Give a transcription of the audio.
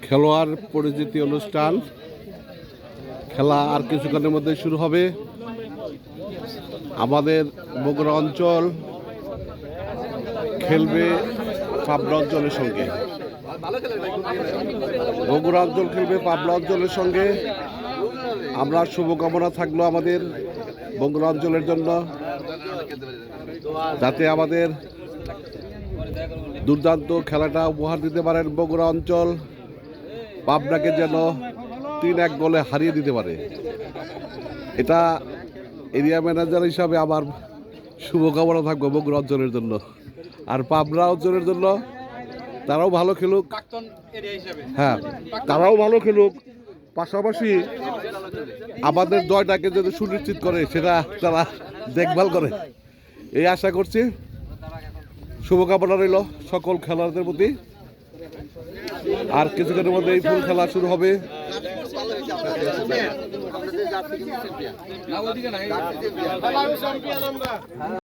খেলোয়াড় পরিচিতি অনুষ্ঠান খেলা আর কিছুক্ষণের মধ্যে শুরু হবে। আমাদের বগুড়া অঞ্চল খেলবে পাবনা অঞ্চলের সঙ্গে। বগুড়া অঞ্চল খেলবে পাবনা অঞ্চলের সঙ্গে। আমরা শুভকামনা থাকলো আমাদের বগুড়া অঞ্চলের জন্য, যাতে আমাদের দুর্দান্ত খেলাটা উপহার দিতে পারেন। বগুড়া অঞ্চল পাবনাকে যেন 3-1 গোলে হারিয়ে দিতে পারে। এটা এরিয়া ম্যানেজার হিসাবে আমার শুভকামনা থাকবে বগুড়া অঞ্চলের জন্য। আর পাবনা অঞ্চলের জন্য তারাও ভালো খেলুক, হ্যাঁ তারাও ভালো খেলুক, পাশাপাশি আমাদের জয়টাকে যদি সুনিশ্চিত করে সেটা তারা দেখভাল করে, এই আশা করছি। শুভকামনা রইল সকল খেলোয়াড়দের প্রতি। আর কিছুক্ষণের মধ্যে এই ফুল খেলা শুরু হবে।